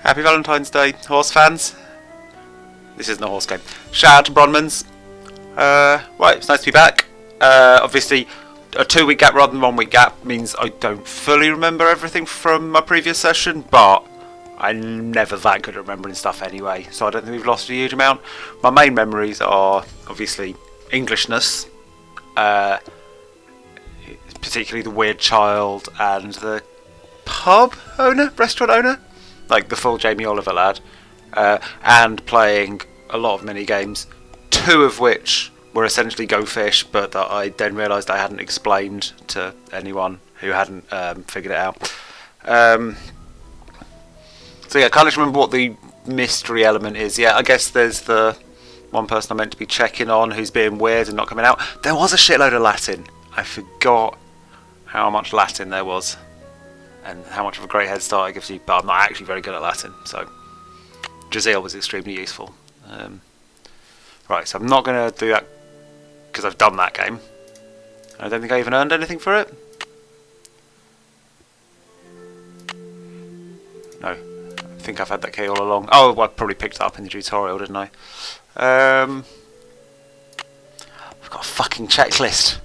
Happy Valentine's Day, horse fans. This isn't a horse game. Shout out to Bronmans. Right, it's nice to be back. Obviously, a 2-week gap rather than 1-week gap means I don't fully remember everything from my previous session, but I'm never that good at remembering stuff anyway, so I don't think we've lost a huge amount. My main memories are obviously Englishness, particularly the weird child and the restaurant owner, like the full Jamie Oliver lad, and playing a lot of mini games, 2 of which were essentially Go Fish, but that I then realised I hadn't explained to anyone who hadn't figured it out. So yeah, I can't remember what the mystery element is. Yeah, I guess there's the one person I'm meant to be checking on who's being weird and not coming out. There was a shitload of Latin. I forgot how much Latin there was and how much of a great head start it gives you, but I'm not actually very good at Latin, so Jazeel was extremely useful. Right, so I'm not going to do that because I've done that game. I don't think I even earned anything for it. No, I think I've had that key all along. Oh, well, I probably picked it up in the tutorial, didn't I? I've got a fucking checklist.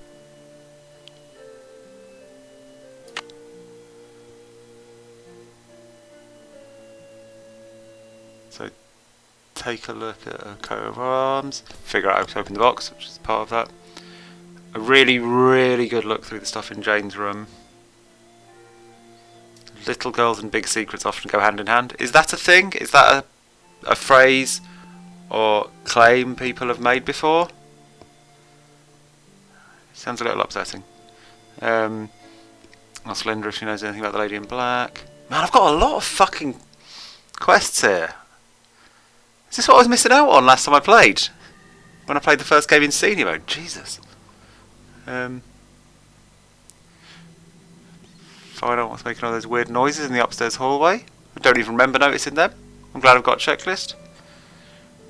So, take a look at a coat of arms, figure out how to open the box, which is part of that. A really, really good look through the stuff in Jane's room. Little girls and big secrets often go hand in hand. Is that a thing? Is that a phrase or claim people have made before? Sounds a little upsetting. Ask Linda if she knows anything about the Lady in Black. Man, I've got a lot of fucking quests here. Is this what I was missing out on last time I played? When I played the first game in senior mode? Jesus. Find out what's making all those weird noises in the upstairs hallway. I don't even remember noticing them. I'm glad I've got a checklist.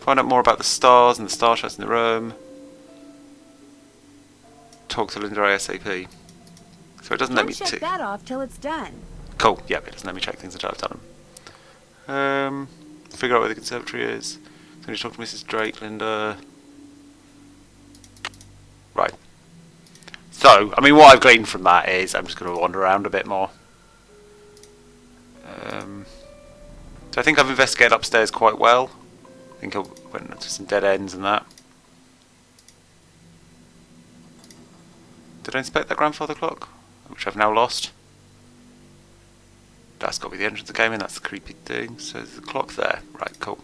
Find out more about the stars and the star shots in the room. Talk to Linda ASAP. So it doesn't let me check that off till it's done. Cool. Yep, it doesn't let me check things until I've done them. Figure out where the conservatory is. So I need to talk to Mrs. Drake, Linda. Right. So, I mean, what I've gleaned from that is I'm just going to wander around a bit more. So I think I've investigated upstairs quite well. I think I went to some dead ends and that. Did I inspect that grandfather clock? Which I've now lost. That's got to be the entrance of the game, and that's the creepy thing. So there's the clock there. Right, cool.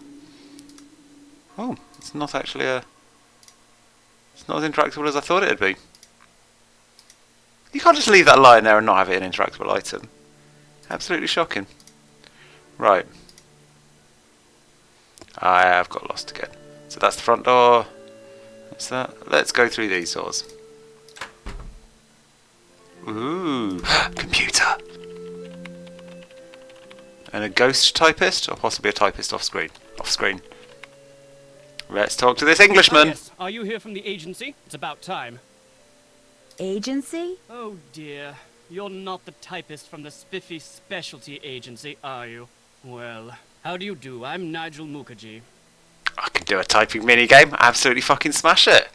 Oh, it's not actually a... It's not as interactable as I thought it would be. You can't just leave that lying there and not have it an interactable item. Absolutely shocking. Right. I have got lost again. So that's the front door. What's that? Let's go through these doors. Ooh, computer. And a ghost typist, or possibly a typist off screen. Off screen. Let's talk to this Englishman. Yes. Are you here from the agency? It's about time. Agency? Oh dear. You're not the typist from the spiffy specialty agency, are you? Well, how do you do? I'm Nigel Mukherjee. I can do a typing minigame. Absolutely fucking smash it.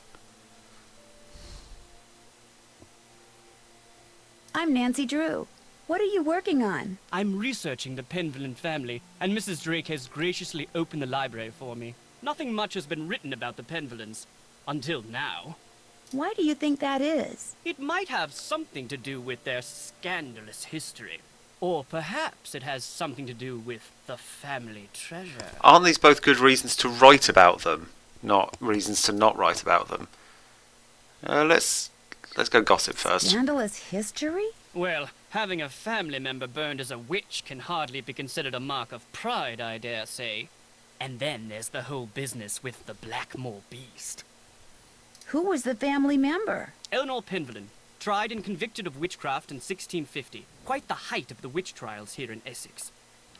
I'm Nancy Drew. What are you working on? I'm researching the Penvillen family, and Mrs. Drake has graciously opened the library for me. Nothing much has been written about the Penvillens. Until now. Why do you think that is? It might have something to do with their scandalous history. Or perhaps it has something to do with the family treasure. Aren't these both good reasons to write about them, not reasons to not write about them? Let's go gossip first. Scandalous history? Well, having a family member burned as a witch can hardly be considered a mark of pride, I dare say. And then there's the whole business with the Blackmoor beast. Who was the family member? Eleanor Penvillen, tried and convicted of witchcraft in 1650. Quite the height of the witch trials here in Essex.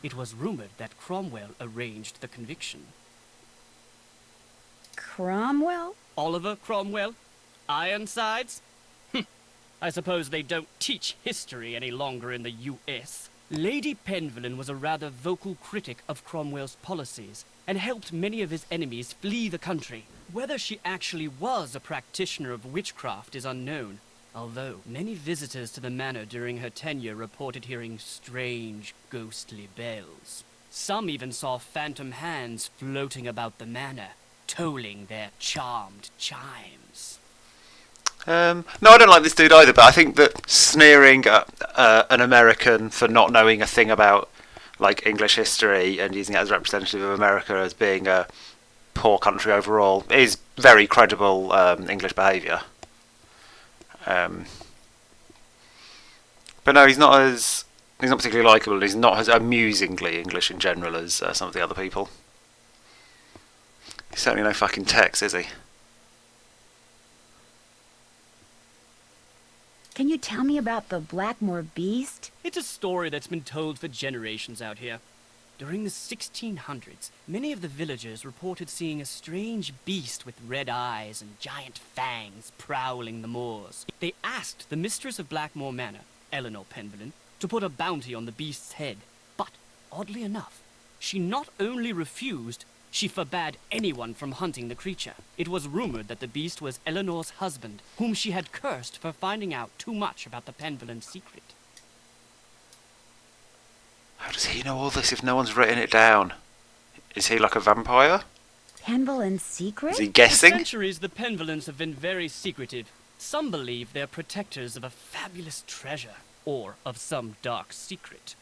It was rumored that Cromwell arranged the conviction. Cromwell? Oliver Cromwell? Ironsides? I suppose they don't teach history any longer in the U.S. Lady Penvellyn was a rather vocal critic of Cromwell's policies and helped many of his enemies flee the country. Whether she actually was a practitioner of witchcraft is unknown, although many visitors to the manor during her tenure reported hearing strange, ghostly bells. Some even saw phantom hands floating about the manor, tolling their charmed chimes. No, I don't like this dude either, but I think that sneering at an American for not knowing a thing about like English history and using it as a representative of America as being a poor country overall is very credible English behaviour. But no, he's not particularly likeable. He's not as amusingly English in general as some of the other people. He's certainly no fucking Tex, is he? Can you tell me about the Blackmoor beast? It's a story that's been told for generations out here. During the 1600s, many of the villagers reported seeing a strange beast with red eyes and giant fangs prowling the moors. They asked the mistress of Blackmoor Manor, Eleanor Penvellyn, to put a bounty on the beast's head. But, oddly enough, she not only refused, she forbade anyone from hunting the creature. It was rumored that the beast was Eleanor's husband, whom she had cursed for finding out too much about the Penvellyn secret. How does he know all this if no one's written it down? Is he like a vampire? Penvellyn's secret? Is he For guessing? centuries, the Penvellyns have been very secretive. Some believe they're protectors of a fabulous treasure, or of some dark secret.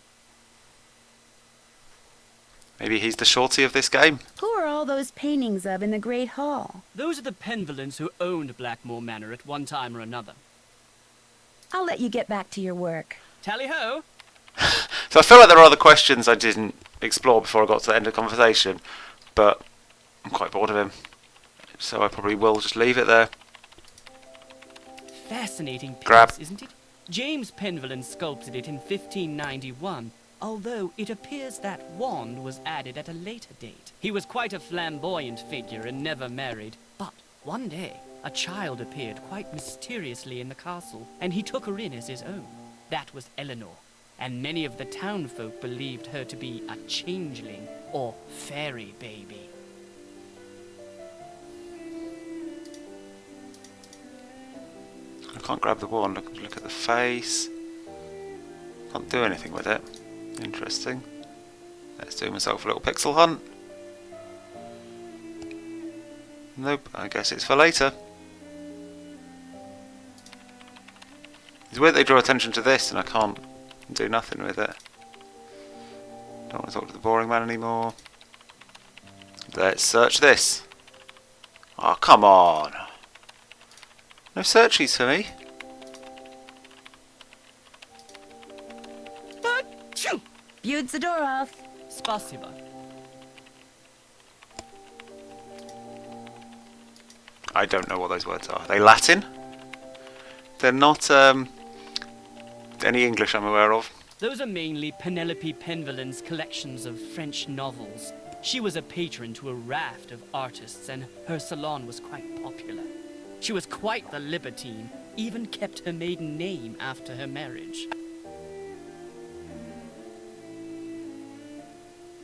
Maybe he's the shorty of this game? Who are all those paintings of in the Great Hall? Those are the Penvellyns who owned Blackmoor Manor at one time or another. I'll let you get back to your work. Tally-ho! So I feel like there are other questions I didn't explore before I got to the end of the conversation, but I'm quite bored of him. So I probably will just leave it there. Fascinating piece, Grab. isn't it? James Penvellyn sculpted it in 1591, although it appears that wand was added at a later date. He was quite a flamboyant figure and never married, but one day a child appeared quite mysteriously in the castle, and he took her in as his own. That was Eleanor, and many of the townfolk believed her to be a changeling or fairy baby. I can't grab the wand. Look at the face. Can't do anything with it. Interesting. Let's do myself a little pixel hunt. Nope, I guess it's for later. It's weird they draw attention to this and I can't do nothing with it. Don't want to talk to the boring man anymore. Let's search this. Oh, come on. No searchies for me. Achoo! Bude's the door off. Spasiba. I don't know what those words are. Are they Latin? They're not any English I'm aware of. Those are mainly Penelope Penvellyn's collections of French novels. She was a patron to a raft of artists, and her salon was quite popular. She was quite the libertine, even kept her maiden name after her marriage.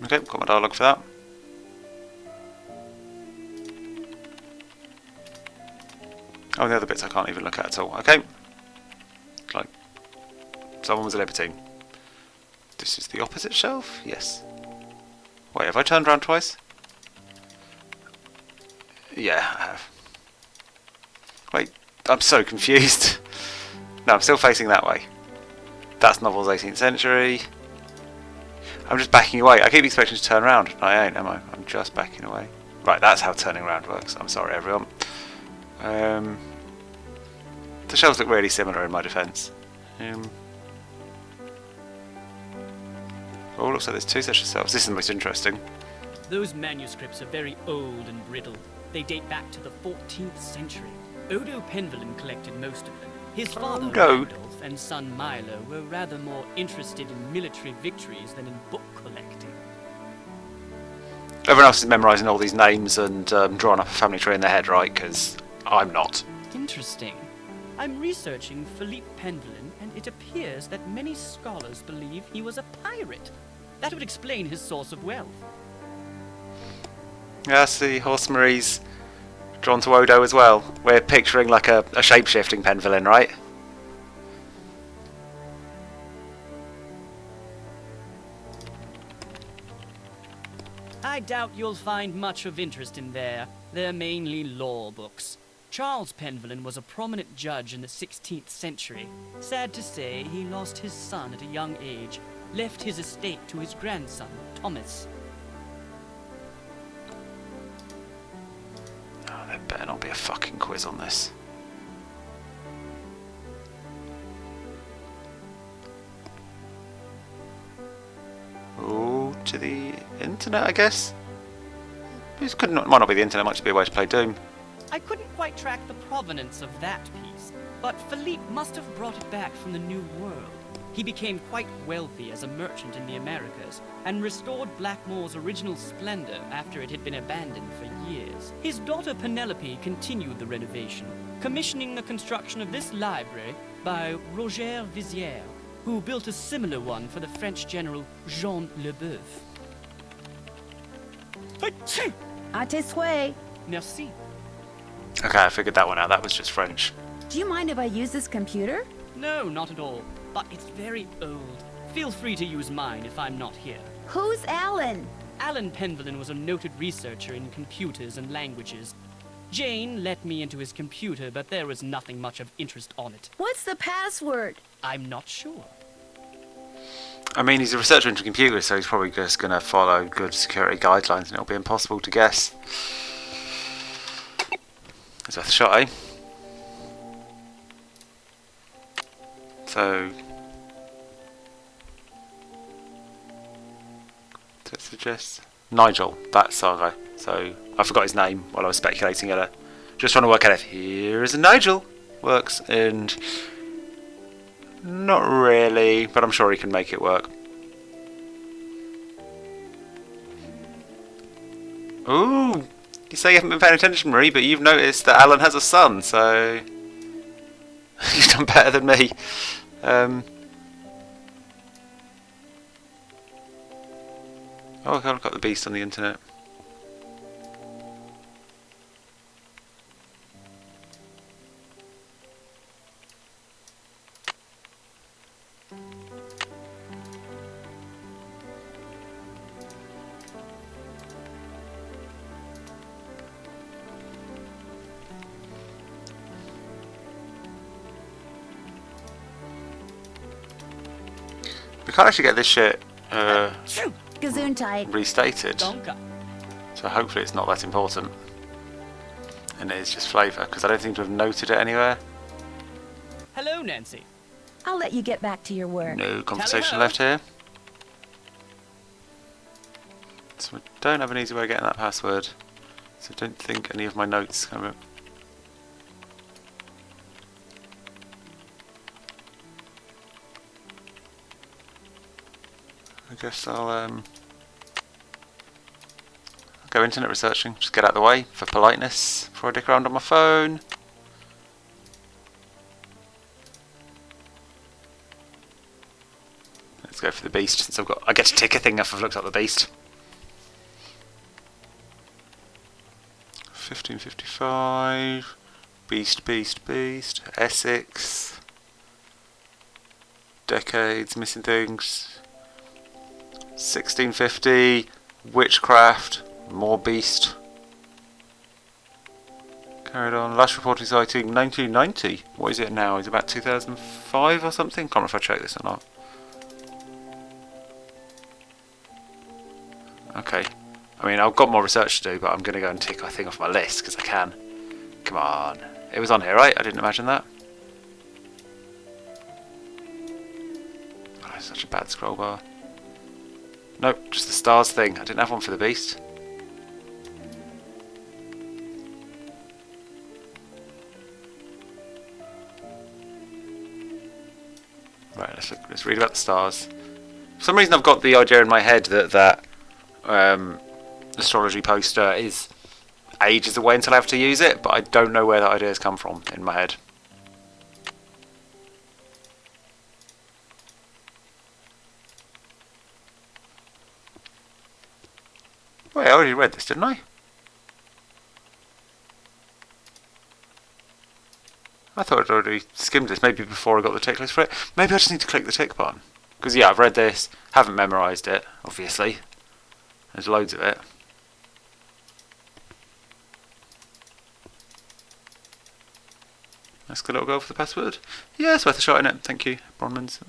Okay, got my dialogue for that. Oh, the other bits I can't even look at all. Okay. Like, someone was a libertine. This is the opposite shelf? Yes. Wait, have I turned around twice? Yeah, I have. Wait, I'm so confused. No, I'm still facing that way. That's novels 18th century. I'm just backing away. I keep expecting to turn around. I ain't, am I? I'm just backing away. Right, that's how turning around works. I'm sorry, everyone. The shelves look really similar in my defence. Oh, looks like there's two sets of shelves. This is the most interesting. Those manuscripts are very old and brittle. They date back to the 14th century. Odo Penvellyn collected most of them. His father, Odo. Randolph, and son Milo were rather more interested in military victories than in book collecting. Everyone else is memorising all these names and drawing up a family tree in their head, right? Because I'm not. Interesting. I'm researching Philippe Penvelin, and it appears that many scholars believe he was a pirate. That would explain his source of wealth. Yeah, I see. Horse Marie's drawn to Odo as well. We're picturing like a shape-shifting Penvelin, right? I doubt you'll find much of interest in there. They're mainly law books. Charles Penvelin was a prominent judge in the 16th century. Sad to say, he lost his son at a young age, left his estate to his grandson, Thomas. Oh, there better not be a fucking quiz on this. Oh, to the internet, I guess? This might not be the internet, might just be a way to play Doom. I couldn't quite track the provenance of that piece, but Philippe must have brought it back from the New World. He became quite wealthy as a merchant in the Americas, and restored Blackmoor's original splendor after it had been abandoned for years. His daughter Penelope continued the renovation, commissioning the construction of this library by Roger Vizier, who built a similar one for the French general Jean Leboeuf. À tes souhaits. Merci. Okay, I figured that one out. That was just French. Do you mind if I use this computer? No, not at all. But it's very old. Feel free to use mine if I'm not here. Who's Alan? Alan Penvelin was a noted researcher in computers and languages. Jane let me into his computer, but there was nothing much of interest on it. What's the password? I'm not sure. I mean, he's a researcher into computers, so he's probably just going to follow good security guidelines, and it'll be impossible to guess. It's worth a shot, eh? So, does it suggest Nigel? That's Sargo. So I forgot his name while I was speculating at it. Just trying to work out if here is a Nigel works, and not really, but I'm sure he can make it work. Ooh, you say you haven't been paying attention, Marie, but you've noticed that Alan has a son, so you've done better than me. Oh, I've got the beast on the internet. We can't actually get this shit Gesundheit. restated, Donka. so hopefully it's not that important. And it is just flavour, because I don't seem to have noted it anywhere. Hello, Nancy. I'll let you get back to your work. No conversation Tally-ho. left here. So I don't have an easy way of getting that password. So I don't think any of my notes come up. I guess I'll go internet researching. Just get out of the way for politeness before I dick around on my phone. Let's go for the beast since I get to tick a thing if I've looked up the beast. 1555. Beast. Essex. Decades, missing things. 1650, witchcraft, more beast. Carried on. Last reporting sighting 1990. What is it now? Is it about 2005 or something? Can't remember if I checked this or not. Okay. I mean, I've got more research to do, but I'm going to go and tick a thing off my list because I can. Come on. It was on here, right? I didn't imagine that. Oh, it's such a bad scroll bar. Nope, just the stars thing. I didn't have one for the beast. Right, let's read about the stars. For some reason I've got the idea in my head that astrology poster is ages away until I have to use it, but I don't know where that idea has come from in my head. Wait, I already read this, didn't I? I thought I'd already skimmed this, maybe before I got the tick list for it. Maybe I just need to click the tick button. Because yeah, I've read this, haven't memorised it, obviously. There's loads of it. Ask the little girl for the password. Yeah, it's worth a shot in it, thank you, Bronmans.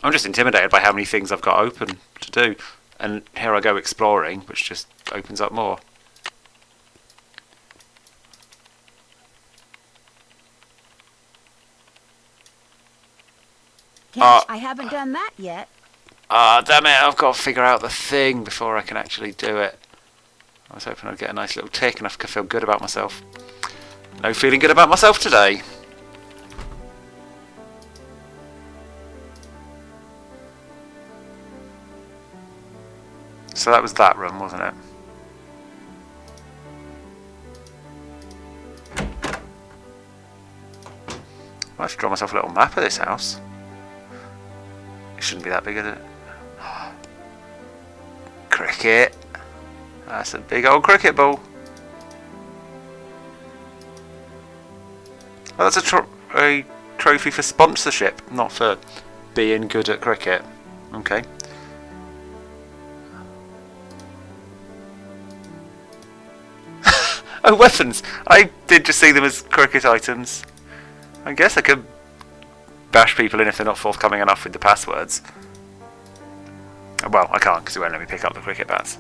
I'm just intimidated by how many things I've got open to do. And here I go exploring, which just opens up more. I haven't done that yet. Ah, damn it, I've got to figure out the thing before I can actually do it. I was hoping I'd get a nice little tick and I could feel good about myself. No feeling good about myself today. So that was that room, wasn't it? I should draw myself a little map of this house. It shouldn't be that big, is it? Cricket. That's a big old cricket ball. Oh, that's a trophy for sponsorship, not for being good at cricket. Okay. Oh, weapons! I did just see them as cricket items. I guess I could bash people in if they're not forthcoming enough with the passwords. Well, I can't because it won't let me pick up the cricket bats.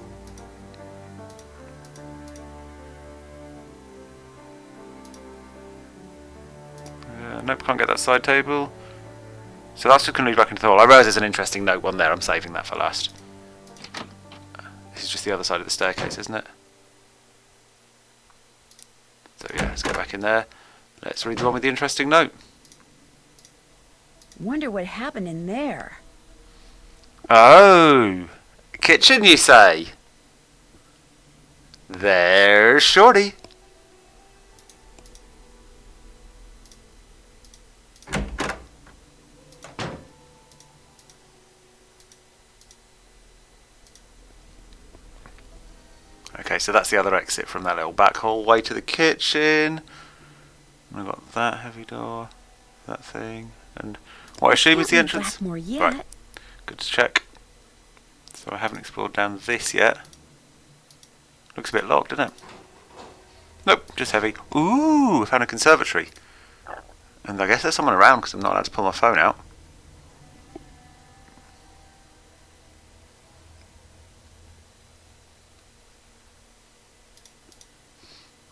Nope, can't get that side table. So that's just going to lead back into the hall. I realise there's an interesting note one there. I'm saving that for last. This is just the other side of the staircase, isn't it? So yeah, let's go back in there. Let's read the one with the interesting note. Wonder what happened in there. Oh, kitchen, you say? There's Shorty. Okay, so that's the other exit from that little back hallway to the kitchen. We've got that heavy door, that thing, and what I assume is the entrance. Blackmoor yet. Right, good to check. So I haven't explored down this yet. Looks a bit locked, doesn't it? Nope, just heavy. Ooh, I found a conservatory. And I guess there's someone around because I'm not allowed to pull my phone out.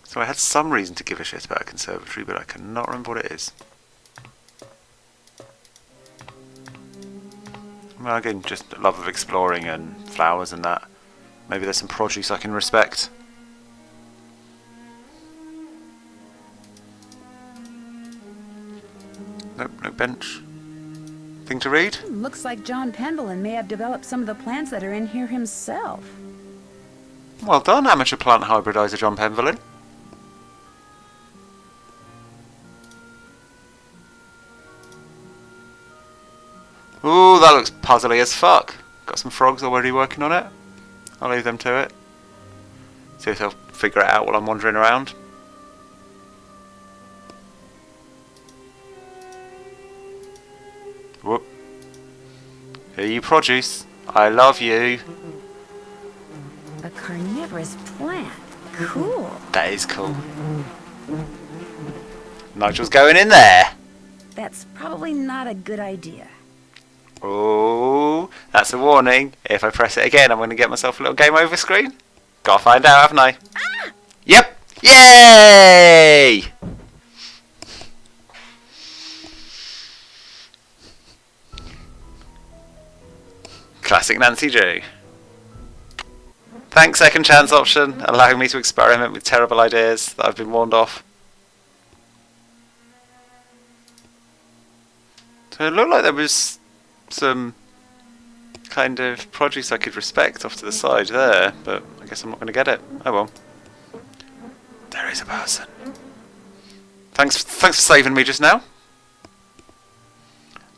So I had some reason to give a shit about a conservatory, but I cannot remember what it is. Well, again, just love of exploring and flowers and that. Maybe there's some produce I can respect. Nope, no bench. Thing to read? Looks like John Pendleton may have developed some of the plants that are in here himself. Well done, amateur plant hybridizer John Pendleton. Ooh, that looks puzzly as fuck. Got some frogs already working on it. I'll leave them to it. See if they'll figure it out while I'm wandering around. Whoop. Here you produce. I love you. A carnivorous plant. Cool. That is cool. Nigel's going in there. That's probably not a good idea. Oh, that's a warning. If I press it again, I'm going to get myself a little game over screen. Gotta find out, haven't I? Ah! Yep. Yay! Classic Nancy Drew. Thanks, second chance option, allowing me to experiment with terrible ideas that I've been warned off. So it looked like there was some kind of produce I could respect off to the side there, but I guess I'm not going to get it. Oh well. There is a person. Thanks for saving me just now.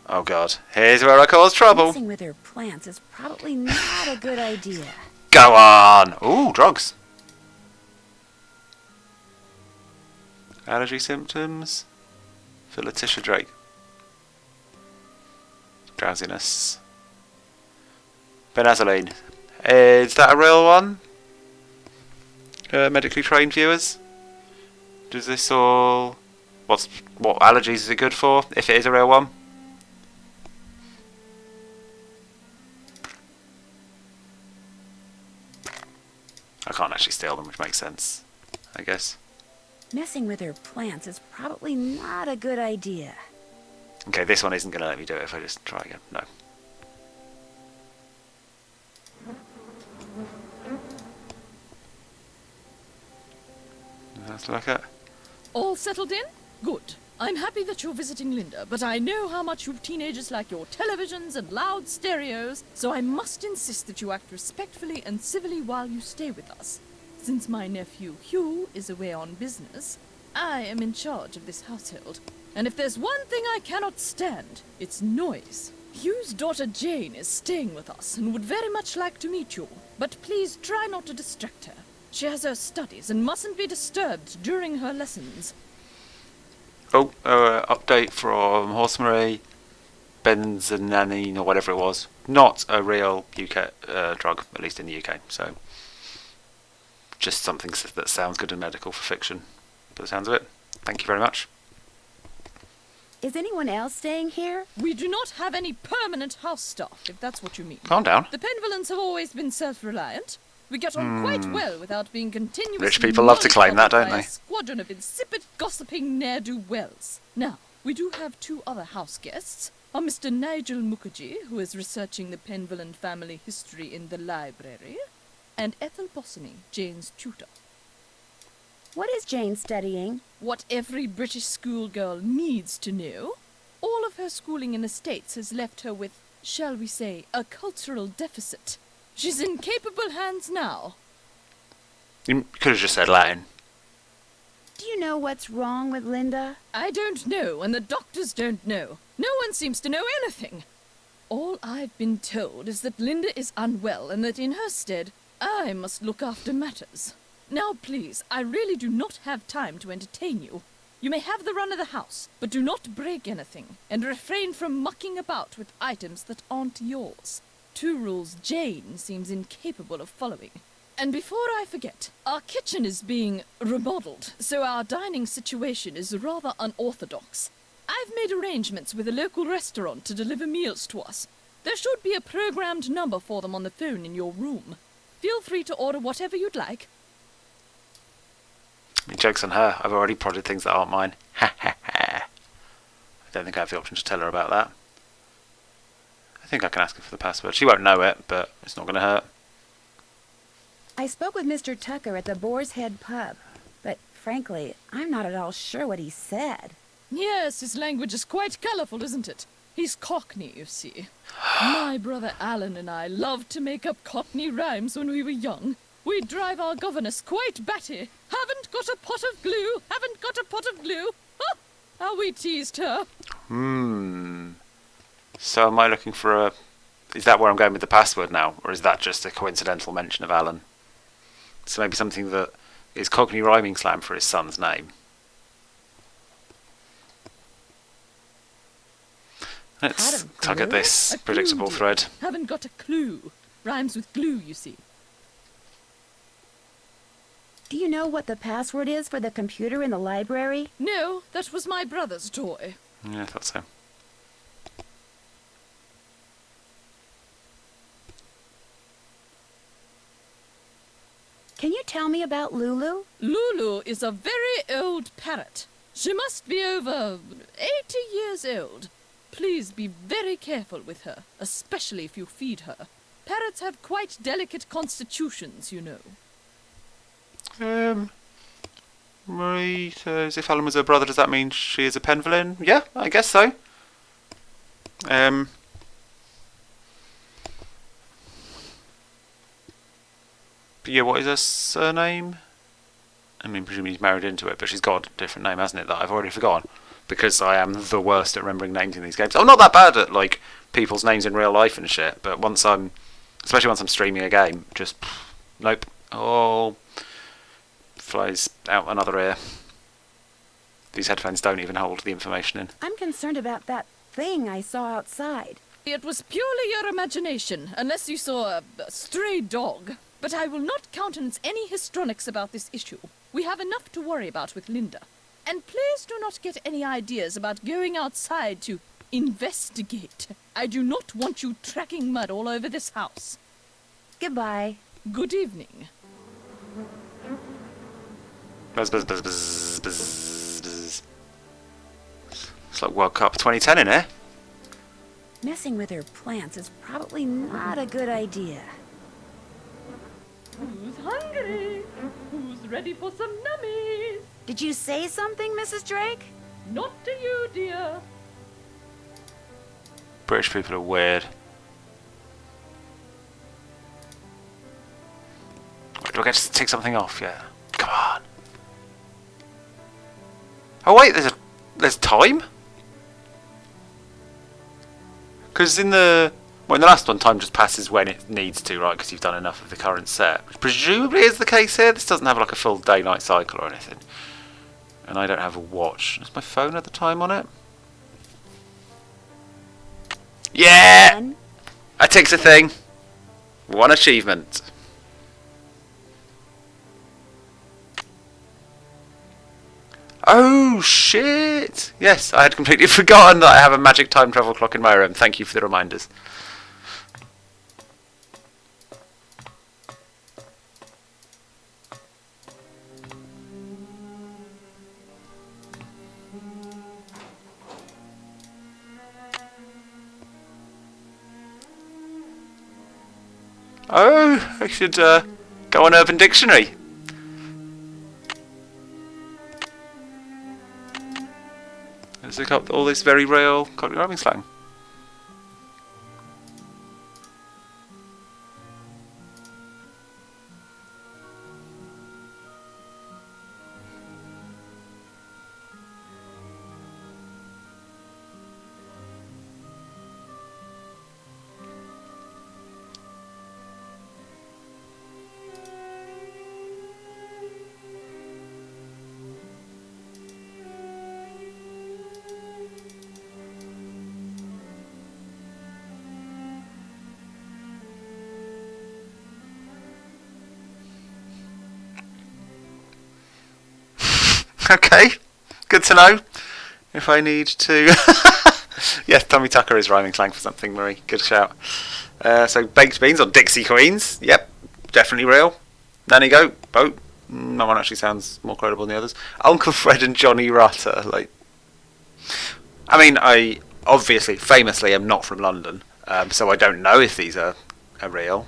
Oh god, here's where I cause trouble. Messing with her plants is probably not a good idea. Go on! Ooh, drugs. Allergy symptoms for Letitia Drake. Drowsiness. Benazoline. Is that a real one? Medically trained viewers? Does this all... what allergies is it good for, if it is a real one? I can't actually steal them, which makes sense, I guess. Messing with her plants is probably not a good idea. Okay, this one isn't going to let me do it if I just try again. No. Let's look at... All settled in? Good. I'm happy that you're visiting Linda, but I know how much you teenagers like your televisions and loud stereos, so I must insist that you act respectfully and civilly while you stay with us. Since my nephew Hugh is away on business, I am in charge of this household. And if there's one thing I cannot stand, it's noise. Hugh's daughter Jane is staying with us and would very much like to meet you, but please try not to distract her. She has her studies and mustn't be disturbed during her lessons. Oh, update from Horse Marie. Benzananine or whatever it was. Not a real UK drug, at least in the UK. So, just something that sounds good in medical for fiction. By the sounds of it. Thank you very much. Is anyone else staying here? We do not have any permanent house staff, if that's what you mean. Calm down. The Penvillans have always been self-reliant. We get on quite well without being continuously... Rich people love to claim that, don't by they? a squadron of insipid, gossiping ne'er-do-wells. Now, we do have two other house guests. Are Mr. Nigel Mukherjee, who is researching the Penvillan family history in the library, and Ethel Bosany, Jane's tutor. What is Jane studying? What every British schoolgirl needs to know. All of her schooling in the States has left her with, shall we say, a cultural deficit. She's in capable hands now. You could have just said Latin. Do you know what's wrong with Linda? I don't know, and the doctors don't know. No one seems to know anything. All I've been told is that Linda is unwell, and that in her stead, I must look after matters. Now, please, I really do not have time to entertain you. You may have the run of the house, but do not break anything, and refrain from mucking about with items that aren't yours. 2 rules Jane seems incapable of following. And before I forget, our kitchen is being remodeled, so our dining situation is rather unorthodox. I've made arrangements with a local restaurant to deliver meals to us. There should be a programmed number for them on the phone in your room. Feel free to order whatever you'd like. I mean, joke's on her. I've already prodded things that aren't mine. Ha ha ha. I don't think I have the option to tell her about that. I think I can ask her for the password. She won't know it, but it's not going to hurt. I spoke with Mr. Tucker at the Boar's Head pub, but frankly, I'm not at all sure what he said. Yes, his language is quite colourful, isn't it? He's Cockney, you see. My brother Alan and I loved to make up Cockney rhymes when we were young. We'd drive our governess quite batty. Haven't got a pot of glue, haven't got a pot of glue. Ha! How we teased her. So am I looking for a... Is that where I'm going with the password now? Or is that just a coincidental mention of Alan? So maybe something that is Cockney rhyming slang for his son's name. Let's tug at this A clue, predictable dear. thread. Haven't got a clue. Rhymes with glue, you see. Do you know what the password is for the computer in the library? No, that was my brother's toy. Yeah, I thought so. Can you tell me about Lulu? Lulu is a very old parrot. She must be over 80 years old. Please be very careful with her, especially if you feed her. Parrots have quite delicate constitutions, you know. Marie says if Alan was her brother, does that mean she is a Penvillan? Yeah, I guess so. But yeah, what is her surname? I mean, presumably he's married into it, but she's got a different name, hasn't it, that I've already forgotten. because I am the worst at remembering names in these games. I'm not that bad at like people's names in real life and shit, but especially once I'm streaming a game, just nope. Oh, flies out another ear. These headphones don't even hold the information in. I'm concerned about that thing I saw outside. It was purely your imagination, unless you saw a stray dog. But I will not countenance any histrionics about this issue. We have enough to worry about with Linda. And please do not get any ideas about going outside to investigate. I do not want you tracking mud all over this house. Goodbye. Good evening. Buzz, buzz, buzz, buzz, buzz, buzz. It's like World Cup 2010 in here. Messing with her plants is probably not a good idea. Who's hungry? Who's ready for some nummies? Did you say something, Mrs. Drake? Not to you, dear. British people are weird. Do I get to take something off? Yeah. Come on. Oh wait, there's time? Because in the last one, time just passes when it needs to, right? Because you've done enough of the current set. Which presumably is the case here. This doesn't have like a full day-night cycle or anything. And I don't have a watch. Does my phone have the time on it? Yeah! One. I takes a thing. One achievement. Oh shit! Yes, I had completely forgotten that I have a magic time travel clock in my room. Thank you for the reminders. Oh, I should go on Urban Dictionary. Let's look up all this very real Cockney rhyming slang. Okay, good to know. If I need to... Yes, Tommy Tucker is rhyming slang for something, Marie. Good shout. So, baked beans on Dixie Queens. Yep, definitely real. Nanny goat, boat. That one actually sounds more credible than the others. Uncle Fred and Johnny Rutter. Like, I mean, I obviously, famously, am not from London, so I don't know if these are real.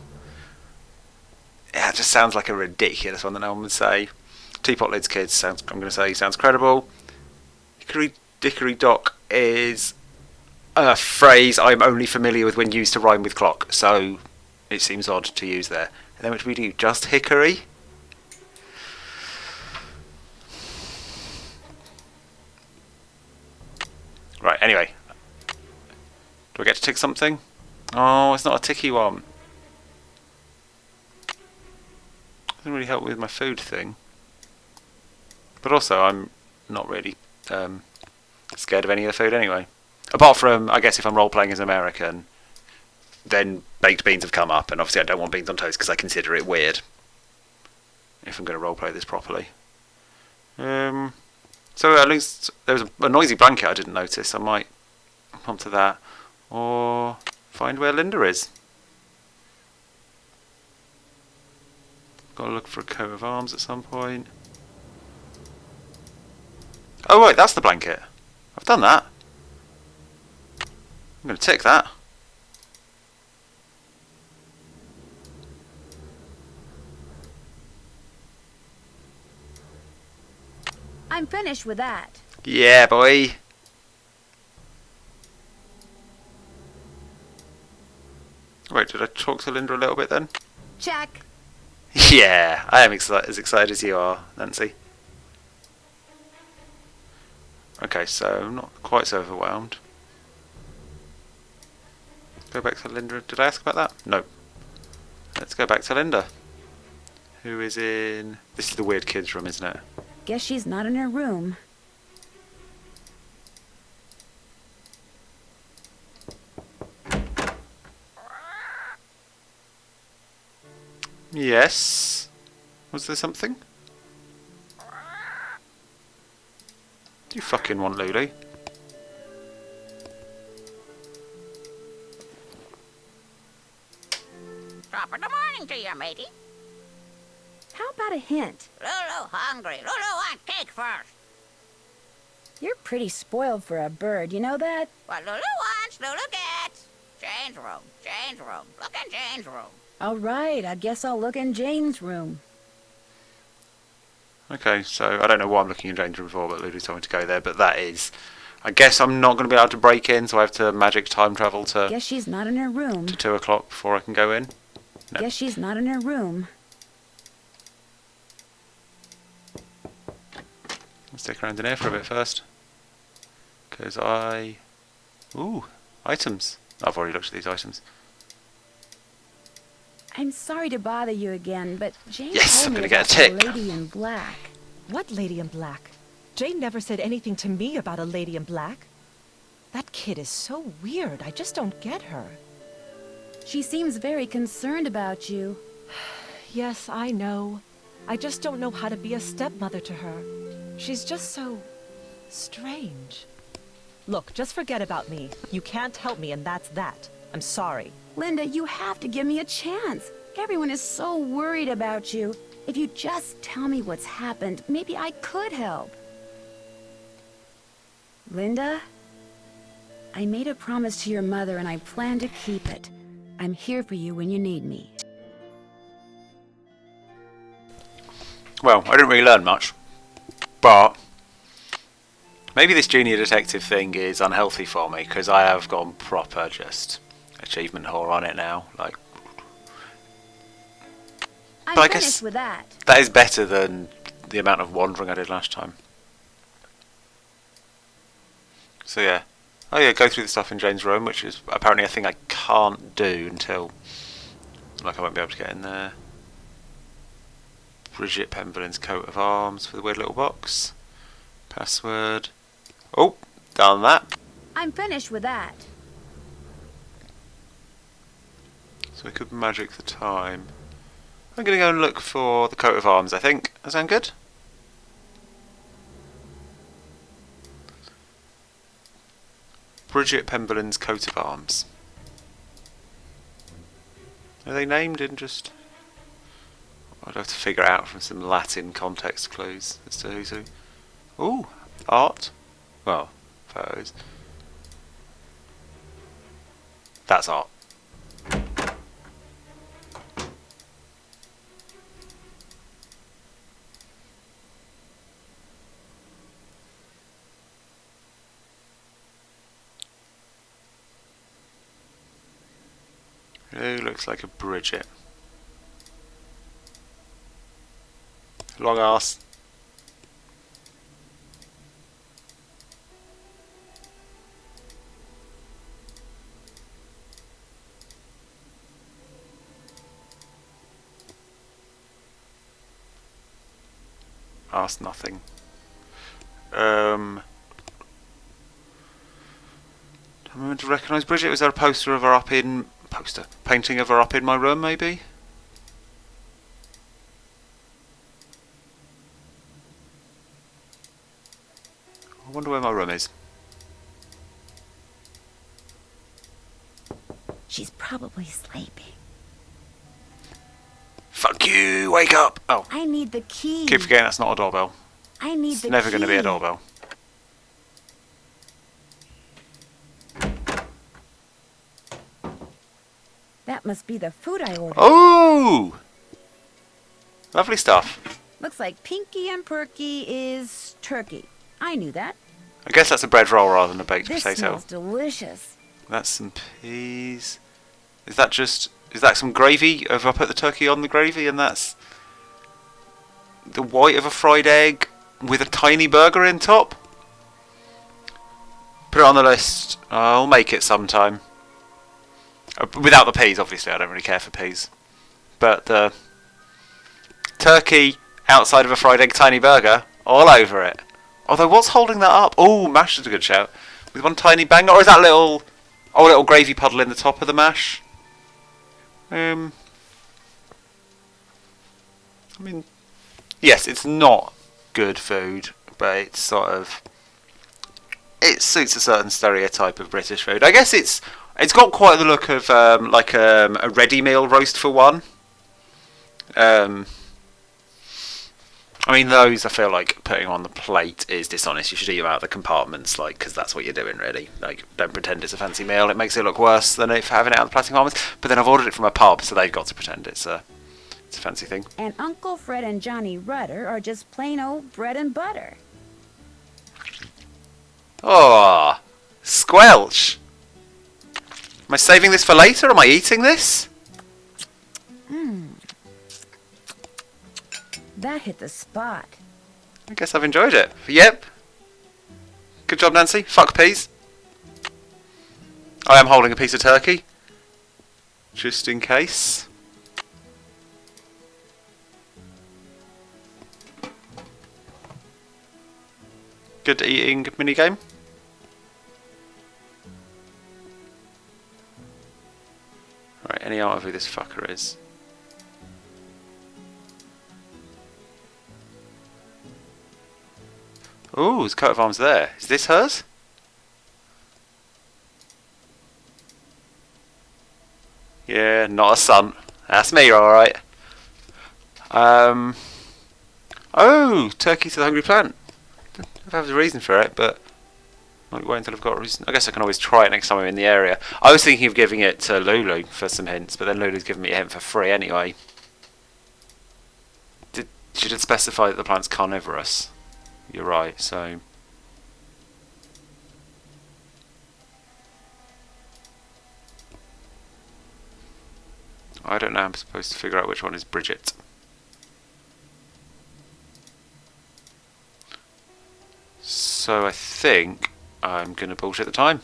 Yeah, it just sounds like a ridiculous one that no one would say. Teapot Lids Kids sounds, I'm going to say, sounds credible. Hickory Dickory Dock is a phrase I'm only familiar with when used to rhyme with clock, so it seems odd to use there. And then what do we do? Just hickory? Right, anyway. Do I get to tick something? Oh, it's not a ticky one. Doesn't really help with my food thing. But also, I'm not really scared of any of the food anyway. Apart from, I guess, if I'm role-playing as an American, then baked beans have come up, and obviously I don't want beans on toast because I consider it weird. If I'm going to role-play this properly. So at least there was a noisy blanket I didn't notice. I might pump to that. Or find where Linda is. Got to look for a coat of arms at some point. Oh right, that's the blanket. I've done that. I'm going to tick that. I'm finished with that. Yeah, boy. Wait, did I talk to Linda a little bit then? Check. Yeah, I am as excited as you are, Nancy. Okay, so I'm not quite so overwhelmed. Go back to Linda. Did I ask about that? No. Let's go back to Linda. Who is in... This is the weird kids room, isn't it? Guess she's not in her room. Yes. Was there something? Do you fucking want Lulu? Top of the morning to you, matey. How about a hint? Lulu hungry. Lulu want cake first. You're pretty spoiled for a bird, you know that? What Lulu wants, Lulu gets. Jane's room. Jane's room. Look in Jane's room. All right, I guess I'll look in Jane's room. Okay, so I don't know why I'm looking in Jane's room for, but Lulu's told me to go there, but that is... I guess I'm not going to be able to break in, so I have to magic time travel to Guess she's not in her room. 2 o'clock before I can go in. No. Guess she's not in her room. I'll stick around in here for a bit first. Because I... Ooh, items. I've already looked at these items. I'm sorry to bother you again, but Jane Yes, told I'm me gonna get about a the tick. lady in black. What lady in black? Jane never said anything to me about a lady in black. That kid is so weird. I just don't get her. She seems very concerned about you. Yes, I know. I just don't know how to be a stepmother to her. She's just so... strange. Look, just forget about me. You can't help me, and that's that. I'm sorry. Linda, you have to give me a chance. Everyone is so worried about you. If you just tell me what's happened, maybe I could help. Linda, I made a promise to your mother and I plan to keep it. I'm here for you when you need me. Well, I didn't really learn much. But... maybe this junior detective thing is unhealthy for me, because I have gone proper just achievement whore on it now. Like, I'm But I finished guess- with that. that is better than the amount of wandering I did last time. So yeah. Oh yeah, go through the stuff in Jane's room, which is apparently a thing I can't do until... like I won't be able to get in there. Bridget Pemberlin's coat of arms for the weird little box. Password. Oh, done that. I'm finished with that. So we could magic the time. I'm going to go and look for the coat of arms, I think. Does that sound good? Bridget Pemberlin's coat of arms. Are they named in just... I'd have to figure out from some Latin context clues as to who's who. Ooh, art. Well, photos. That's art. Who looks like a Bridget? Long ass. Ask nothing. I remember to recognise Bridget. Was there a poster of her up in... painting of her up in my room, maybe? I wonder where my room is. She's probably sleeping. Fuck you! Wake up! Oh, I need the key. keep forgetting that's not a doorbell. I need It's the never key. going to be a doorbell. That must be the food I ordered. Oh! Lovely stuff. Looks like Pinky and Perky is turkey. I knew that. I guess that's a bread roll rather than a baked This potato. smells delicious. That's some peas. Is that just... is that some gravy? Have I put the turkey on the gravy and that's... the white of a fried egg with a tiny burger in top? Put it on the list. I'll make it sometime. Without the peas, obviously. I don't really care for peas. But the turkey outside of a fried egg tiny burger, all over it. Although, what's holding that up? Oh, mash is a good shout. With one tiny banger, or is that little gravy puddle in the top of the mash? I mean, yes, it's not good food, but it's sort of, it suits a certain stereotype of British food. I guess it's got quite the look of like a ready meal roast for one. I mean, those I feel like putting on the plate is dishonest. You should eat them out of the compartments, like, because that's what you're doing, really. Like, don't pretend it's a fancy meal. It makes it look worse than if having it out of the plastic compartments. But then I've ordered it from a pub, so they've got to pretend it's a fancy thing. And Uncle Fred and Johnny Rudder are just plain old bread and butter. Oh, squelch. Am I saving this for later? Am I eating this? That hit the spot. I guess I've enjoyed it. Yep. Good job, Nancy. Fuck peas. I am holding a piece of turkey. Just in case. Good eating minigame. Right, any art of who this fucker is. Ooh, his coat of arms there. Is this hers? Yeah, not a son. That's me, alright. Oh, turkey to the hungry plant. I have a reason for it, but not wait until I've got a reason. I guess I can always try it next time I'm in the area. I was thinking of giving it to Lulu for some hints, but then Lulu's given me a hint for free anyway. She did specify that the plant's carnivorous. You're right, so... I don't know, I'm supposed to figure out which one is Bridget. So I think I'm going to bullshit the time.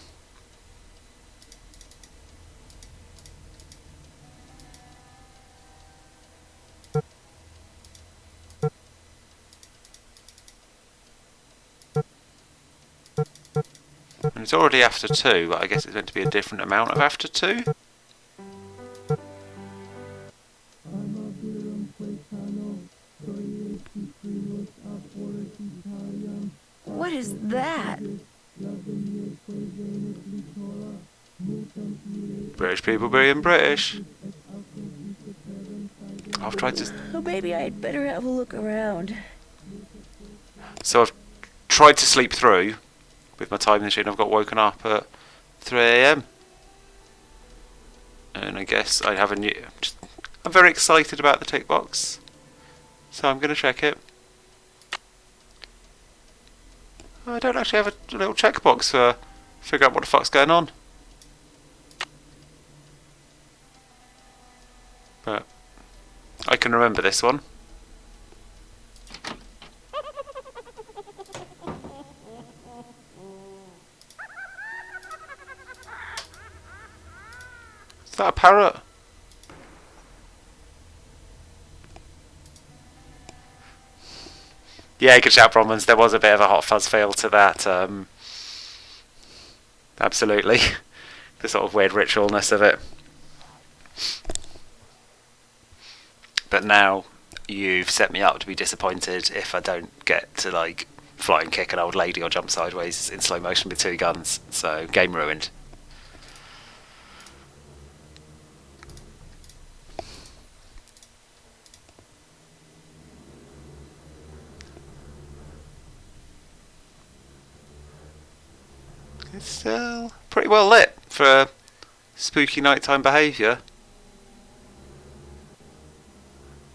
And it's already after 2, but I guess it's meant to be a different amount of after 2. What is that? British people being British. I've tried to... Oh, baby, I'd better have a look around. So I've tried to sleep through with my time machine. I've got woken up at 3 AM. And I guess I have a new... I'm very excited about the tick box. So I'm going to check it. I don't actually have a little checkbox for figure out what the fuck's going on. But I can remember this one. Is that a parrot? Yeah, good shout, Bromans. There was a bit of a Hot Fuzz feel to that. Absolutely. The sort of weird ritualness of it. But now you've set me up to be disappointed if I don't get to, like, fly and kick an old lady or jump sideways in slow motion with 2 guns. So, game ruined. It's still pretty well lit for spooky nighttime behaviour.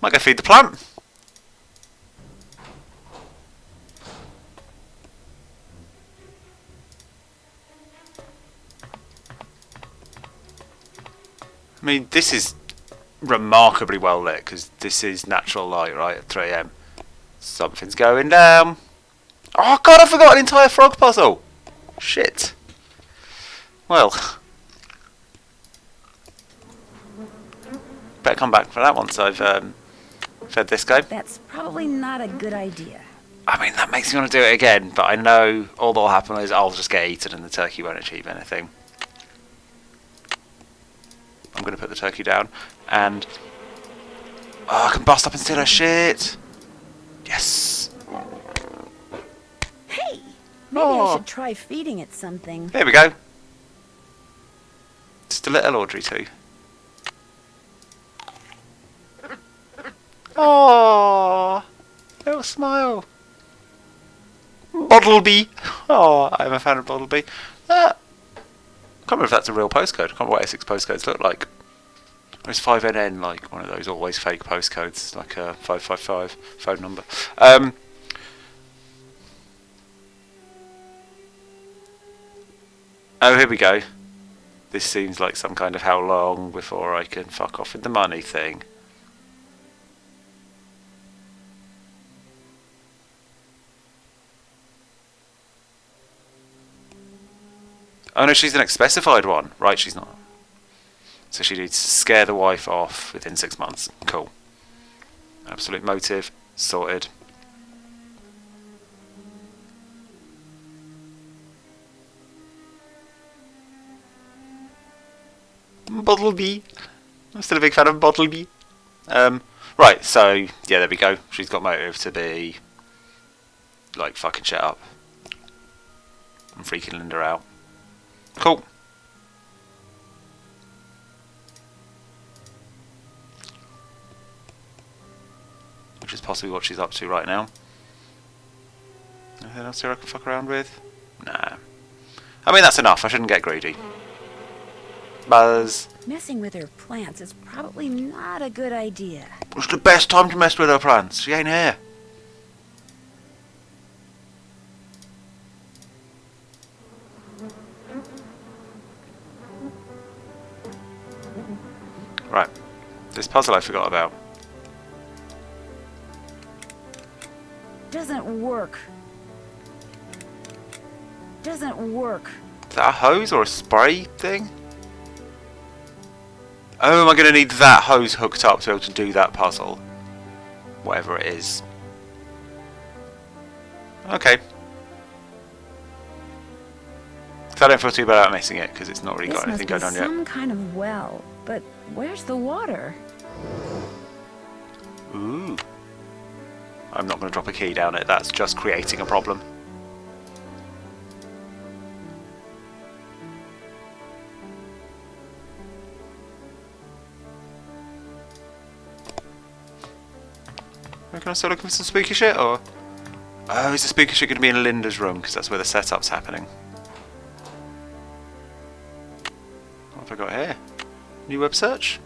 Might go feed the plant. I mean, this is remarkably well lit because this is natural light, right, at 3 AM. Something's going down. Oh god, I forgot an entire frog puzzle. Shit. Well. Better come back for that once I've fed this guy. That's probably not a good idea. I mean, that makes me want to do it again, but I know all that will happen is I'll just get eaten and the turkey won't achieve anything. I'm going to put the turkey down, and... Oh, I can bust up and steal her shit! Yes! Hey! Maybe I should try feeding it something. There we go. Just a little Audrey too. Oh, little smile. Bottleby. Oh, I'm a fan of Bottleby. I can't remember if that's a real postcode. I can't remember what Essex postcodes look like. Or is 5NN like one of those always fake postcodes, like a 555 phone number? Oh, here we go. This seems like some kind of how long before I can fuck off with the money thing. Oh no, she's the next specified one. Right, she's not. So she needs to scare the wife off within 6 months. Cool. Absolute motive. Sorted. Bottleby. I'm still a big fan of Bottleby. Right, so, yeah, there we go. She's got motive to be, like, fucking shit up. I'm freaking Linda out. Cool. Which is possibly what she's up to right now. Anything else here I can fuck around with? Nah. I mean, that's enough. I shouldn't get greedy. Buzz. Messing with her plants is probably not a good idea. It's the best time to mess with her plants. She ain't here. Right. This puzzle I forgot about. Doesn't work. Doesn't work. Is that a hose or a spray thing? Oh, am I going to need that hose hooked up to be able to do that puzzle? Whatever it is. Okay. So I don't feel too bad about missing it, because it's not really got anything going on yet. Some kind of well, but where's the water? Ooh. I'm not going to drop a key down it, that's just creating a problem. Reckon I'm still looking for some spooky shit, or...? Oh, is the spooky shit going to be in Linda's room, because that's where the setup's happening. What have I got here? New web search?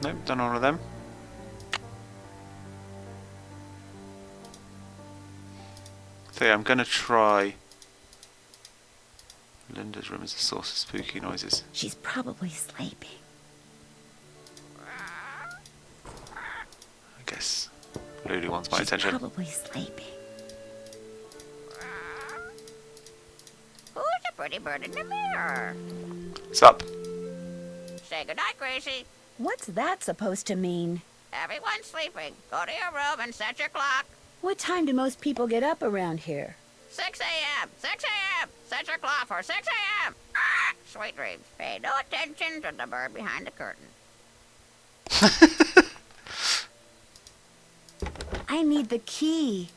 Nope, done all of them. So yeah, I'm going to try... Linda's room as a source of spooky noises. She's probably sleeping. I guess Lulu wants my She's attention. probably sleeping. Who's the pretty bird in the mirror? What's up? Say goodnight, Gracie. What's that supposed to mean? Everyone's sleeping. Go to your room and set your clock. What time do most people get up around here? 6 a.m. 6 a.m. Set your clock for 6 a.m. Sweet dreams. Pay no attention to the bird behind the curtain. I need the key.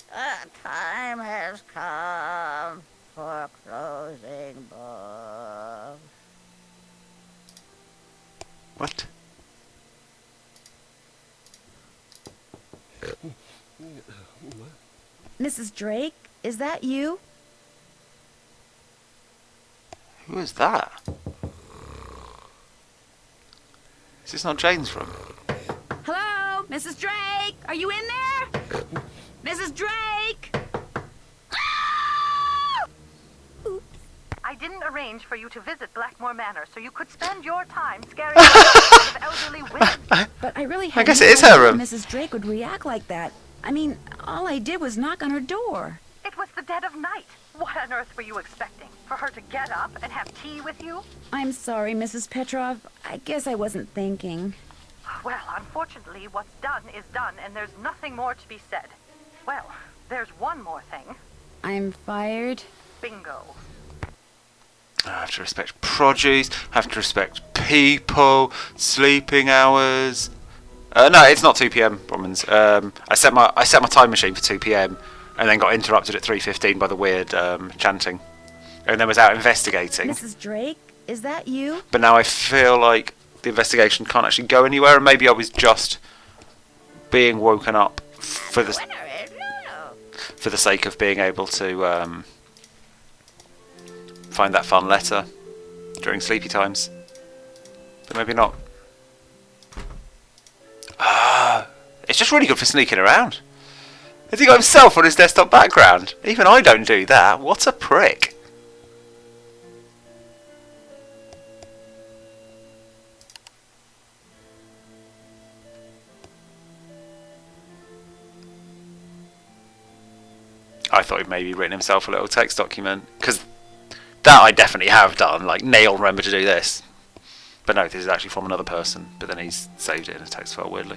The time has come for closing books. What? Mrs. Drake, is that you? Who is that? Is this not Jane's room? Hello? Mrs. Drake? Are you in there? Mrs. Drake? I didn't arrange for you to visit Blackmoor Manor, so you could spend your time scaring the of elderly women. But I really I had guess no it is idea her room. Mrs. Drake would react like that. I mean, all I did was knock on her door. It was the dead of night. What on earth were you expecting? For her to get up and have tea with you? I'm sorry, Mrs. Petrov. I guess I wasn't thinking. Well, unfortunately, what's done is done, and there's nothing more to be said. Well, there's one more thing. I'm fired. Bingo. I have to respect produce, have to respect people, sleeping hours. No, it's not 2 p.m. Bromans. I set my time machine for 2 p.m. and then got interrupted at 3:15 by the weird chanting, and then was out investigating. Mrs. Drake, is that you? But now I feel like the investigation can't actually go anywhere, and maybe I was just being woken up for the Winner is Lulu. for the sake of being able to find that fun letter during sleepy times. But maybe not. It's just really good for sneaking around. Has he got himself on his desktop background? Even I don't do that. What a prick. I thought he'd maybe written himself a little text document, because that I definitely have done. Like, Neil, remember to do this. But no, this is actually from another person. But then he's saved it in a text file weirdly.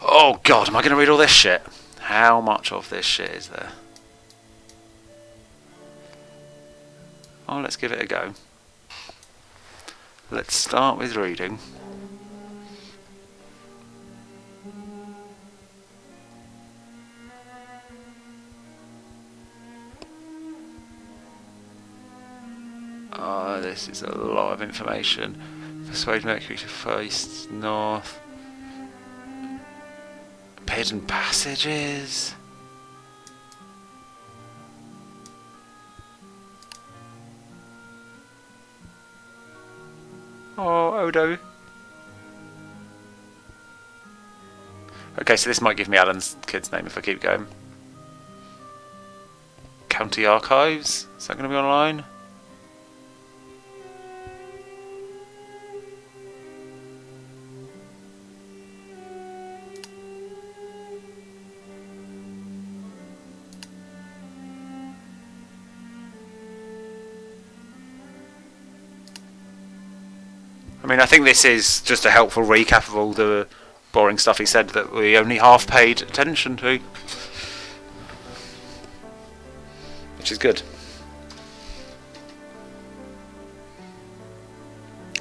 Oh god, am I going to read all this shit? How much of this shit is there? Oh, let's give it a go. Let's start with reading. Oh, this is a lot of information. Persuade Mercury to face north. Hidden passages. Oh, Odo. Okay, so this might give me Alan's kid's name if I keep going. County Archives? Is that going to be online? I mean, I think this is just a helpful recap of all the boring stuff he said that we only half paid attention to. Which is good.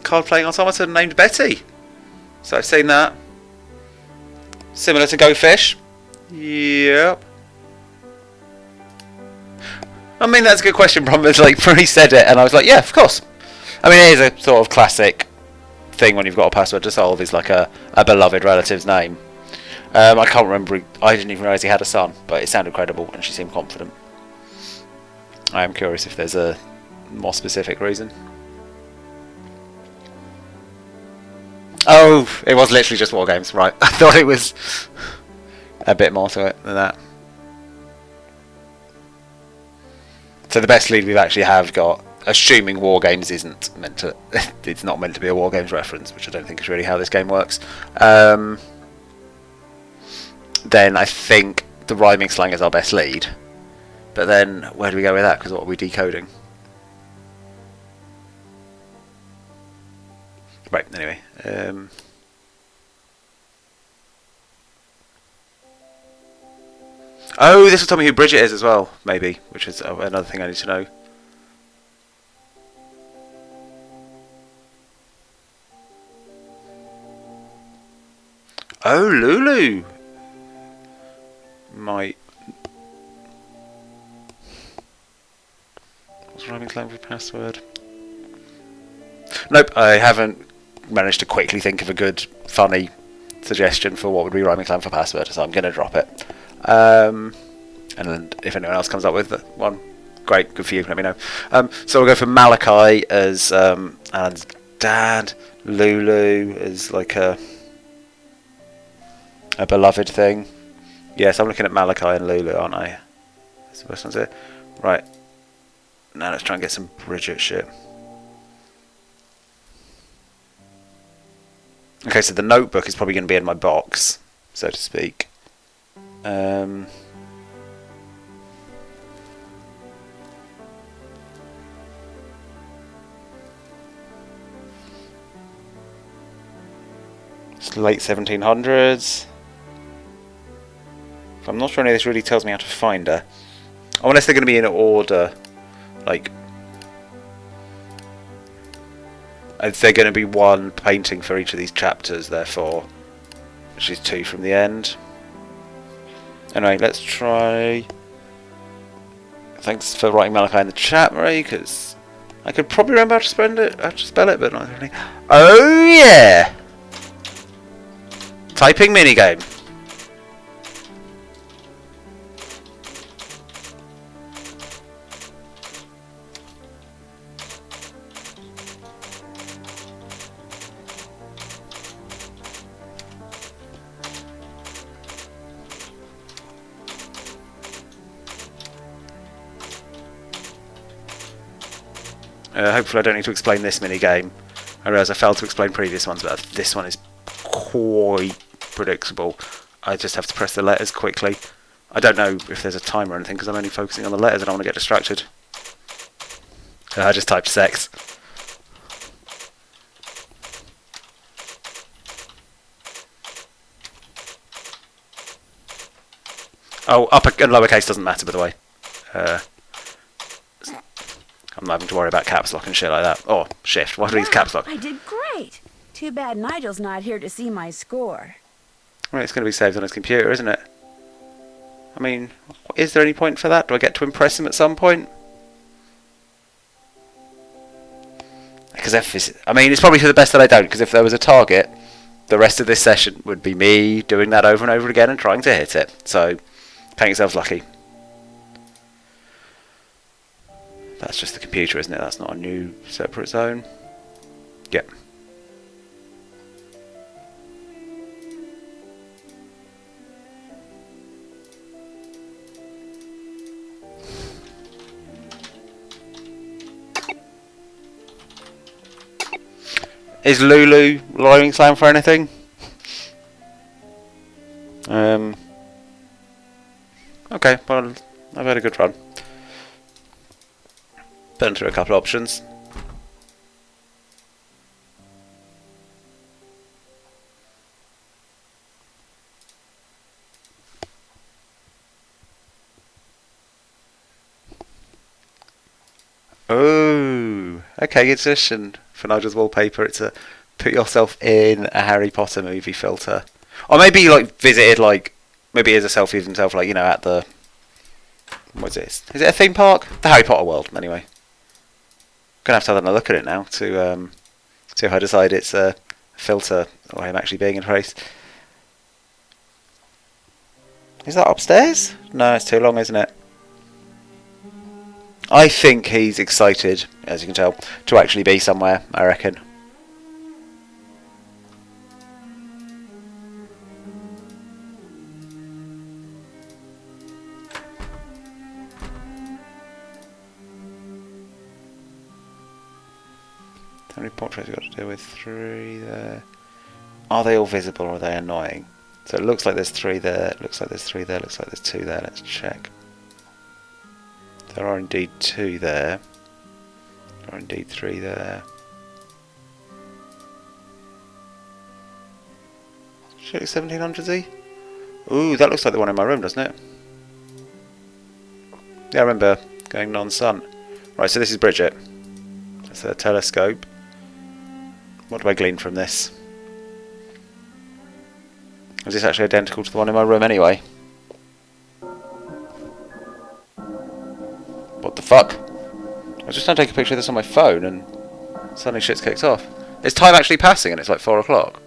Card-playing automaton named Betty. So I've seen that. Similar to Go Fish. Yep. I mean, that's a good question, Bron. Like, he said it, and I was like, yeah, of course. I mean, it is a sort of classic thing when you've got a password to solve, is like a beloved relative's name. I can't remember. I didn't even realise he had a son, but it sounded credible, and she seemed confident. I am curious if there's a more specific reason. Oh, it was literally just War Games, right? I thought it was a bit more to it than that. So the best lead we've actually have got, assuming War Games isn't meant to, it's not meant to be a War Games reference, which I don't think is really how this game works. Then I think the rhyming slang is our best lead. But then where do we go with that? Because what are we decoding? Right, anyway. Oh, this will tell me who Bridget is as well, maybe, which is another thing I need to know. Oh, Lulu! What's rhyming slang for password? Nope, I haven't managed to quickly think of a good, funny suggestion for what would be rhyming slang for password, so I'm going to drop it. And then if anyone else comes up with one, great, good for you, let me know. So we'll go for Malachi as Alan's dad, Lulu as like a beloved thing. Yes, I'm looking at Malachi and Lulu, aren't I? That's the first one's here. Right. Now let's try and get some Bridget shit. Okay, so the notebook is probably going to be in my box, so to speak. Um, it's late 1700s. I'm not sure any of this really tells me how to find her. Oh, unless they're going to be in order. Like, they're going to be one painting for each of these chapters, therefore. Which is 2 from the end. Anyway, let's try. Thanks for writing Malachi in the chat, Marie, because I could probably remember how to spell it, but not really. Oh yeah! Typing minigame. Hopefully I don't need to explain this mini-game. I realise I failed to explain previous ones, but this one is quite predictable. I just have to press the letters quickly. I don't know if there's a timer or anything, because I'm only focusing on the letters and I don't want to get distracted. I just typed sex. Oh, upper and lowercase doesn't matter, by the way. I'm not having to worry about caps lock and shit like that. Or shift. Why do these caps lock? I did great. Too bad Nigel's not here to see my score. Well, it's going to be saved on his computer, isn't it? I mean, is there any point for that? Do I get to impress him at some point? Because I mean, it's probably for the best that I don't, because if there was a target, the rest of this session would be me doing that over and over again and trying to hit it. So, count yourselves lucky. That's just the computer, isn't it? That's not a new separate zone. Yep. Is Lulu loading slam for anything? Okay, well, I've had a good run. Burn through a couple of options. Oh, okay, good suggestion for Nigel's wallpaper. It's a put yourself in a Harry Potter movie filter. Or maybe like visited, like, maybe it is a selfie of himself, like, you know, at the, what is this? Is it a theme park? The Harry Potter world, anyway. Gonna have to have a look at it now to see if I decide it's a filter or him actually being in place. Is that upstairs? No, it's too long, isn't it? I think he's excited, as you can tell, to actually be somewhere, I reckon. How many portraits have we got to deal with? 3 there. Are they all visible or are they annoying? So it looks like there's 3 there, it looks like there's 3 there, looks like there's 2 there. Let's check. There are indeed 2 there. There are indeed 3 there. Should it 1700s-y? Ooh, that looks like the one in my room, doesn't it? Yeah, I remember going non-sun. Right, so this is Bridget. That's a telescope. What do I glean from this? Is this actually identical to the one in my room anyway? What the fuck? I was just trying to take a picture of this on my phone and suddenly shit's kicked off. Is time actually passing and it's like 4 o'clock?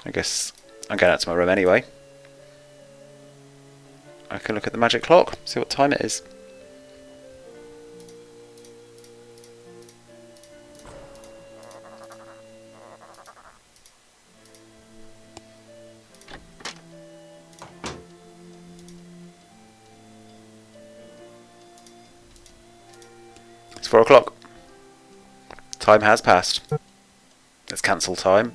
I guess I'm going out to my room anyway. I can look at the magic clock, see what time it is. It's 4 o'clock. Time has passed. It's cancel time.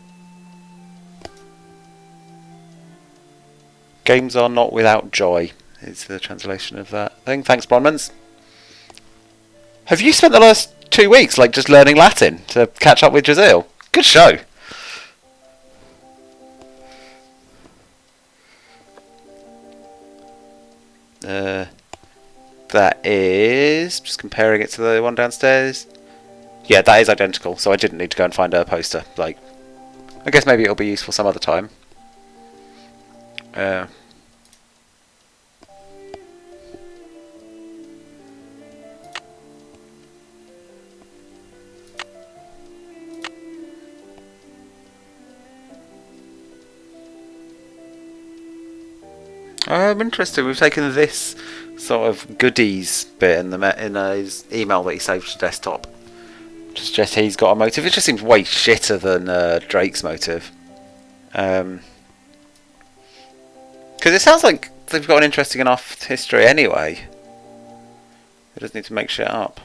Games are not without joy is the translation of that thing. Thanks, Bronmans. Have you spent the last 2 weeks like just learning Latin to catch up with Jazeel? Good show. That is just comparing it to the one downstairs. Yeah, that is identical, so I didn't need to go and find a poster. Like, I guess maybe it'll be useful some other time. I'm interested. We've taken this sort of goodies bit in his email that he saved to desktop. Just he's got a motive. It just seems way shitter than Drake's motive. Because it sounds like they've got an interesting enough history anyway. It doesn't need to make shit up.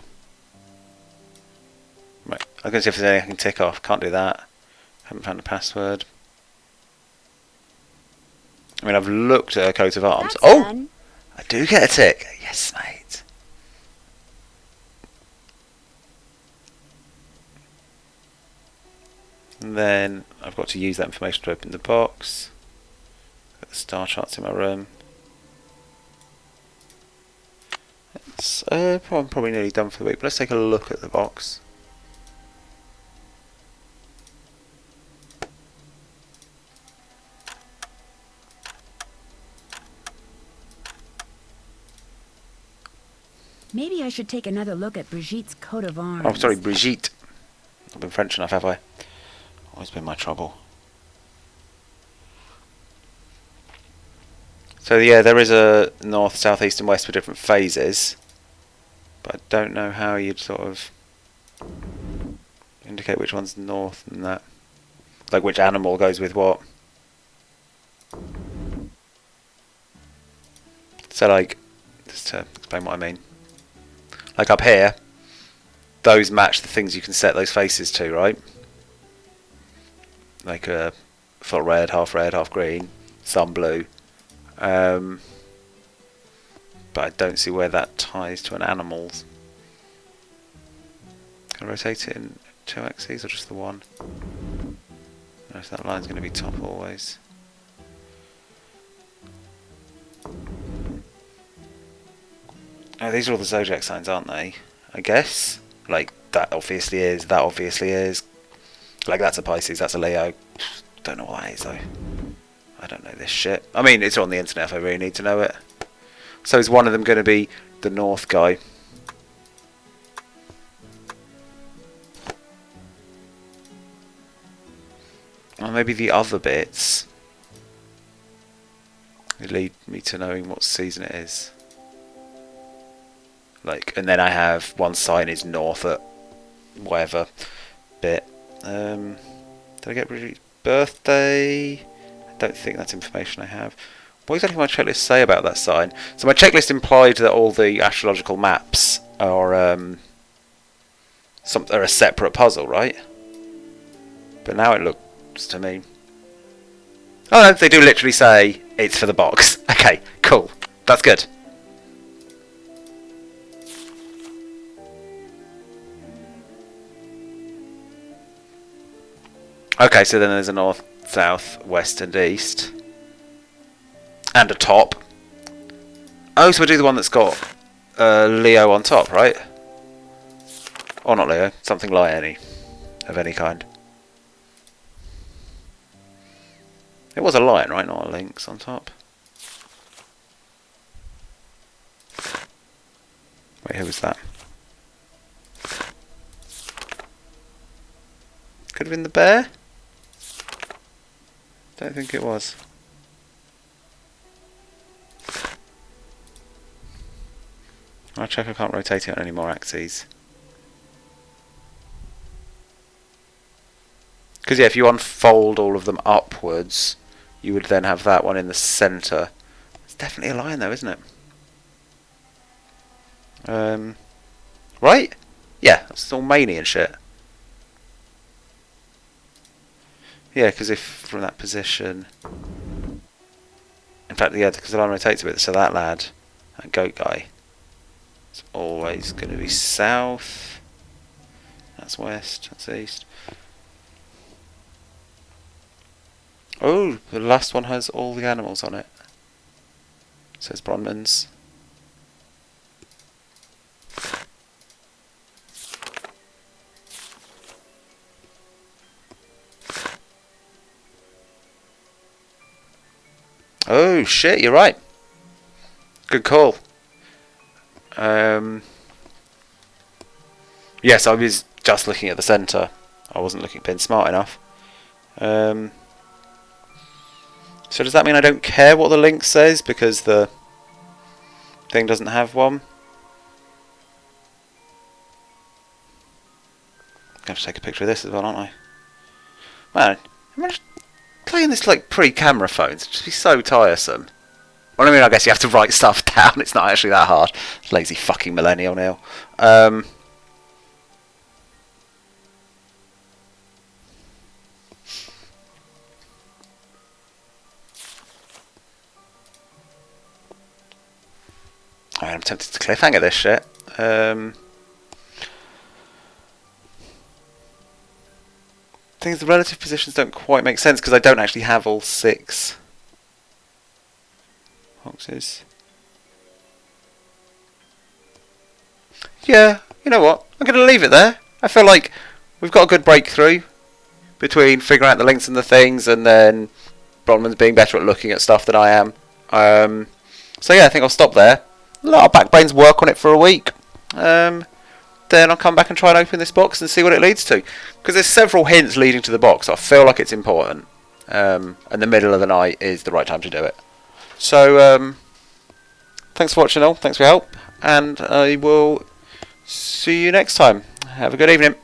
Right, I'm going to see if there's anything I can tick off. Can't do that. Haven't found a password. I mean, I've looked at a coat of arms. That's Oh! done. I do get a tick. Yes, mate. And then I've got to use that information to open the box. Got the star charts in my room. It's probably nearly done for the week, but let's take a look at the box. Maybe I should take another look at Brigitte's coat of arms. Oh, sorry, Brigitte. I've been French enough, have I? Always been my trouble. So yeah, there is a north, south, east and west for different phases. But I don't know how you'd sort of indicate which one's north and that. Like which animal goes with what. So like, just to explain what I mean. Like up here, those match the things you can set those faces to, right? Like full red, half green, some blue. But I don't see where that ties to an animal's. Can I rotate it in 2 axes or just the one? No, so that line's going to be top always. Oh, these are all the zodiac signs, aren't they? I guess. Like, that obviously is, that obviously is. Like, that's a Pisces, that's a Leo. Don't know what that is, though. I don't know this shit. I mean, it's on the internet if I really need to know it. So is one of them going to be the North guy? Or maybe the other bits lead me to knowing what season it is. Like, and then I have one sign is north at whatever bit. Did I get Brigitte's birthday? I don't think that's information I have. What exactly did my checklist say about that sign? So my checklist implied that all the astrological maps are are a separate puzzle, right? But now it looks to me. Oh no, they do literally say it's for the box. Okay, cool. That's good. Okay, so then there's a north, south, west and east. And a top. Oh, so we do the one that's got Leo on top, right? Or not Leo, something lion-y of any kind. It was a lion, right? Not a lynx on top. Wait, who was that? Could have been the bear? Don't think it was. I'll check I can't rotate it on any more axes. Because yeah, if you unfold all of them upwards, you would then have that one in the centre. It's definitely a lion though, isn't it? Right? Yeah, it's all maney and shit. Yeah, because if from that position... In fact, yeah, because the line rotates a bit, so that lad, that goat guy, is always going to be south. That's west, that's east. Oh, the last one has all the animals on it. Says Bronman's. Oh shit, you're right. Good call. Yes, I was just looking at the centre. I wasn't being smart enough. So does that mean I don't care what the link says because the thing doesn't have one? I'm going to take a picture of this as well, aren't I? Man, imagine playing this like pre-camera phones. It'd just be so tiresome. Well, I mean, I guess you have to write stuff down. It's not actually that hard. Lazy fucking millennial now. I'm tempted to cliffhanger this shit. Things, the relative positions don't quite make sense because I don't actually have all 6 boxes. Yeah, you know what? I'm going to leave it there. I feel like we've got a good breakthrough between figuring out the links and the things, and then Bronman's being better at looking at stuff than I am. So yeah, I think I'll stop there. Let our backbrains work on it for a week. Then I'll come back and try and open this box and see what it leads to. Because there's several hints leading to the box. I feel like it's important. And the middle of the night is the right time to do it. So, thanks for watching all. Thanks for your help. And I will see you next time. Have a good evening.